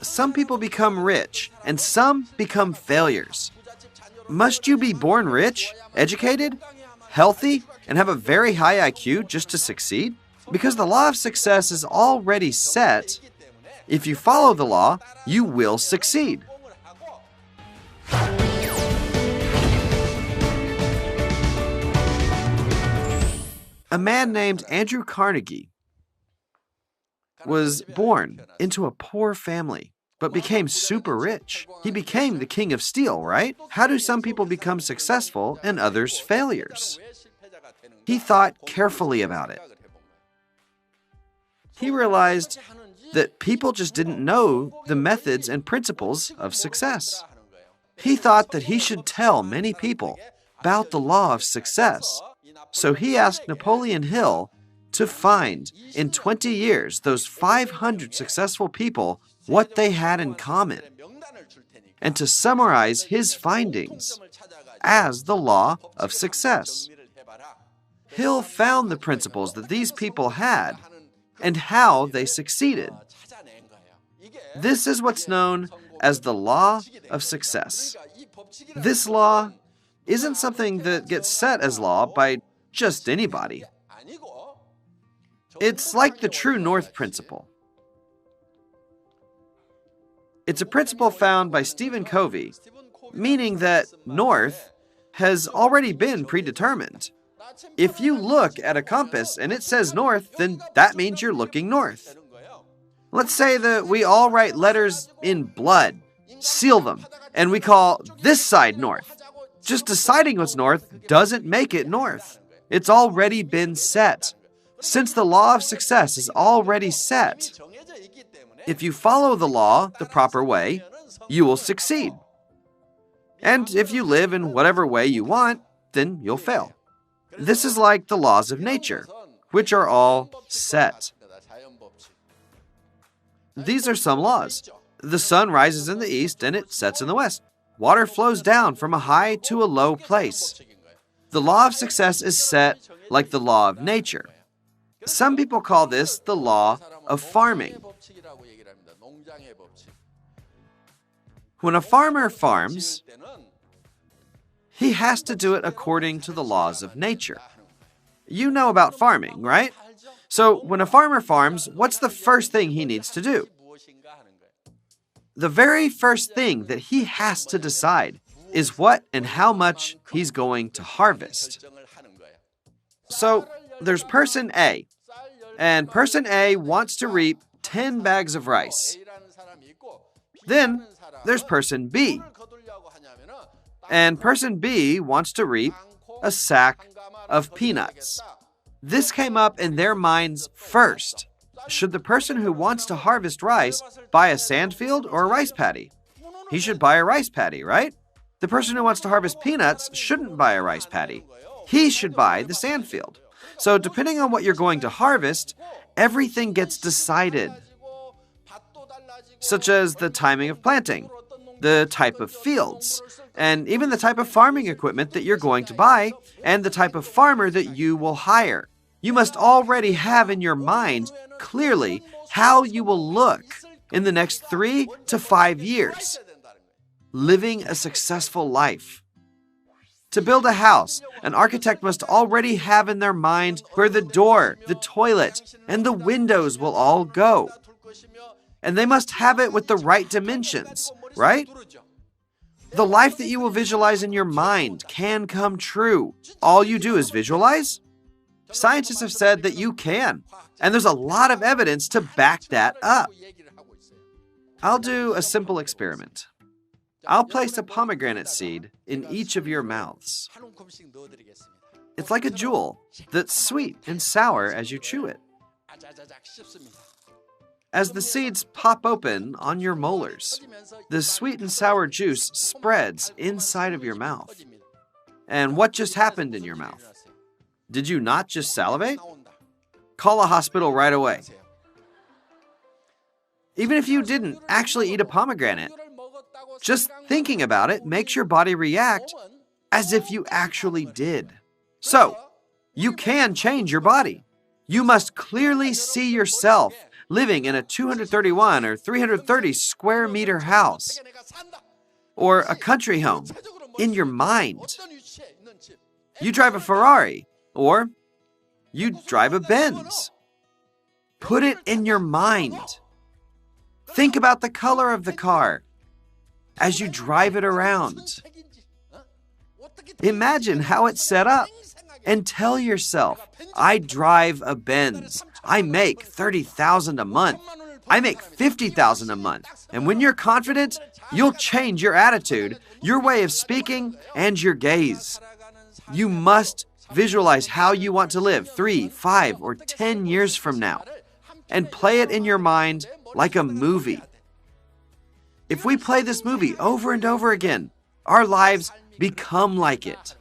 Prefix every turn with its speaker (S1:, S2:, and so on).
S1: some people become rich, and some become failures. Must you be born rich, educated, healthy, and have a very high IQ just to succeed? Because the law of success is already set. If you follow the law, you will succeed. A man named Andrew Carnegie was born into a poor family, but became super rich. He became the king of steel, right? How do some people become successful and others failures? He thought carefully about it. He realized that people just didn't know the methods and principles of success. He thought that he should tell many people about the law of success. So he asked Napoleon Hill to find, in 20 years, those 500 successful people, what they had in common, and to summarize his findings as the law of success. Hill found the principles that these people had and how they succeeded. This is what's known as the law of success. This law isn't something that gets set as law by just anybody. It's like the true north principle. It's a principle found by Stephen Covey, meaning that north has already been predetermined. If you look at a compass and it says north, then that means you're looking north. Let's say that we all write letters in blood, seal them, and we call this side north. Just deciding what's north doesn't make it north. It's already been set. Since the law of success is already set, if you follow the law the proper way, you will succeed. And if you live in whatever way you want, then you'll fail. This is like the laws of nature, which are all set. These are some laws. The sun rises in the east and it sets in the west. Water flows down from a high to a low place. The law of success is set like the law of nature. Some people call this the law of farming. When a farmer farms, he has to do it according to the laws of nature. You know about farming, right? So when a farmer farms, what's the first thing he needs to do? The very first thing that he has to decide is what and how much he's going to harvest. So there's person A, and person A wants to reap 10 bags of rice. Then there's person B, and person B wants to reap a sack of peanuts. This came up in their minds first. Should the person who wants to harvest rice buy a sand field or a rice paddy? He should buy a rice paddy, right? The person who wants to harvest peanuts shouldn't buy a rice paddy. He should buy the sand field. So depending on what you're going to harvest, everything gets decided, such as the timing of planting, the type of fields, and even the type of farming equipment that you're going to buy, and the type of farmer that you will hire. You must already have in your mind clearly how you will look in the next 3 to 5 years, living a successful life. To build a house, an architect must already have in their mind where the door, the toilet, and the windows will all go. And they must have it with the right dimensions, right? The life that you will visualize in your mind can come true. All you do is visualize. Scientists have said that you can, and there's a lot of evidence to back that up. I'll do a simple experiment. I'll place a pomegranate seed in each of your mouths. It's like a jewel that's sweet and sour as you chew it. As the seeds pop open on your molars, the sweet and sour juice spreads inside of your mouth. And what just happened in your mouth? Did you not just salivate? Call a hospital right away. Even if you didn't actually eat a pomegranate, just thinking about it makes your body react as if you actually did. So, you can change your body. You must clearly see yourself living in a 231 or 330 square meter house, or a country home in your mind. You drive a Ferrari, or you drive a Benz. Put it in your mind. Think about the color of the car as you drive it around. Imagine how it's set up and tell yourself, I drive a Benz. I make $30,000 a month. I make $50,000 a month. And when you're confident, you'll change your attitude, your way of speaking, and your gaze. You must visualize how you want to live 3, 5, or 10 years from now, and play it in your mind like a movie. If we play this movie over and over again, our lives become like it.